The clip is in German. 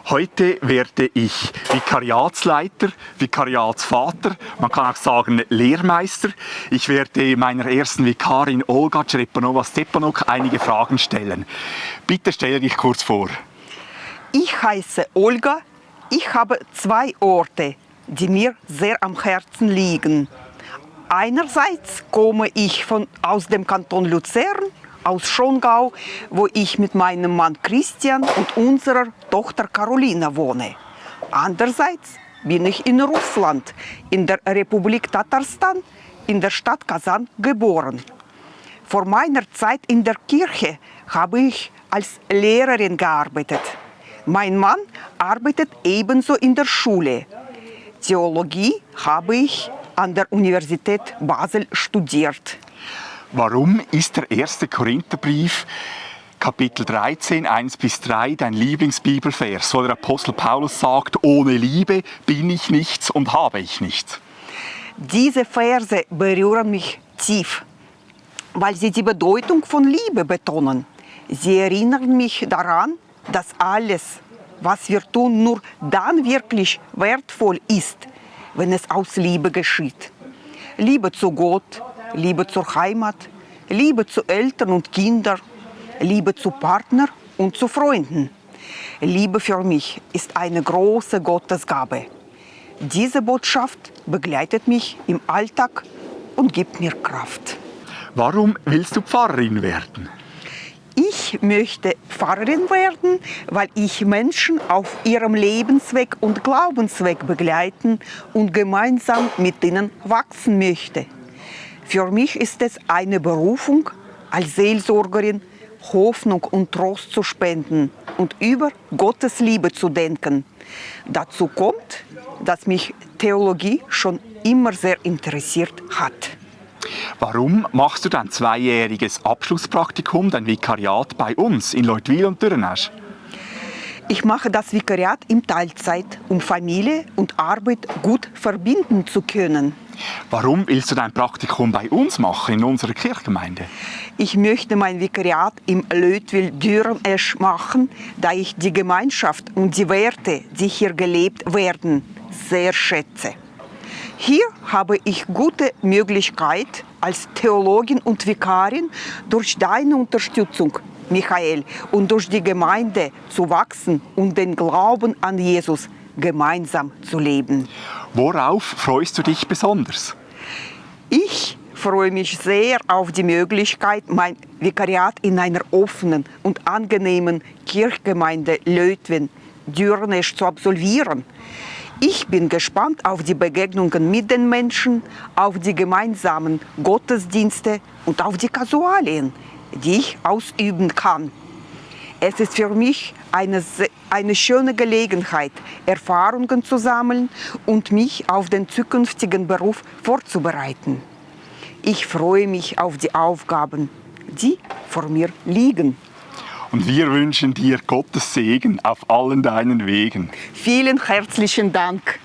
Heute werde ich Vikariatsleiter, Vikariatsvater, man kann auch sagen Lehrmeister. Ich werde meiner ersten Vikarin Olga Črepanova-Stepanuk einige Fragen stellen. Bitte stelle dich kurz vor. Ich heiße Olga. Ich habe 2 Orte, die mir sehr am Herzen liegen. Einerseits komme ich aus dem Kanton Luzern, aus Schongau, wo ich mit meinem Mann Christian und unserer Tochter Carolina wohne. Andererseits bin ich in Russland, in der Republik Tatarstan, in der Stadt Kasan geboren. Vor meiner Zeit in der Kirche habe ich als Lehrerin gearbeitet. Mein Mann arbeitet ebenso in der Schule. Theologie habe ich an der Universität Basel studiert. Warum ist der 1. Korintherbrief, Kapitel 13, 1-3, dein Lieblingsbibelvers, wo der Apostel Paulus sagt, ohne Liebe bin ich nichts und habe ich nichts? Diese Verse berühren mich tief, weil sie die Bedeutung von Liebe betonen. Sie erinnern mich daran, dass alles, was wir tun, nur dann wirklich wertvoll ist, wenn es aus Liebe geschieht. Liebe zu Gott, Liebe zur Heimat, Liebe zu Eltern und Kindern, Liebe zu Partnern und zu Freunden. Liebe für mich ist eine große Gottesgabe. Diese Botschaft begleitet mich im Alltag und gibt mir Kraft. Warum willst du Pfarrerin werden? Ich möchte Pfarrerin werden, weil ich Menschen auf ihrem Lebensweg und Glaubensweg begleiten und gemeinsam mit ihnen wachsen möchte. Für mich ist es eine Berufung, als Seelsorgerin Hoffnung und Trost zu spenden und über Gottes Liebe zu denken. Dazu kommt, dass mich Theologie schon immer sehr interessiert hat. Warum machst du dein 2-jähriges Abschlusspraktikum, dein Vikariat bei uns in Leutwil und Dürrenesch? Ich mache das Vikariat in Teilzeit, um Familie und Arbeit gut verbinden zu können. Warum willst du dein Praktikum bei uns machen, in unserer Kirchgemeinde? Ich möchte mein Vikariat im Leutwil-Dürrenesch machen, da ich die Gemeinschaft und die Werte, die hier gelebt werden, sehr schätze. Hier habe ich gute Möglichkeit, als Theologin und Vikarin durch deine Unterstützung, Michael, und durch die Gemeinde zu wachsen und den Glauben an Jesus gemeinsam zu leben. Worauf freust du dich besonders? Ich freue mich sehr auf die Möglichkeit, mein Vikariat in einer offenen und angenehmen Kirchgemeinde Leutwin-Dürrenesch zu absolvieren. Ich bin gespannt auf die Begegnungen mit den Menschen, auf die gemeinsamen Gottesdienste und auf die Kasualien, die ich ausüben kann. Es ist für mich eine schöne Gelegenheit, Erfahrungen zu sammeln und mich auf den zukünftigen Beruf vorzubereiten. Ich freue mich auf die Aufgaben, die vor mir liegen. Und wir wünschen dir Gottes Segen auf allen deinen Wegen. Vielen herzlichen Dank.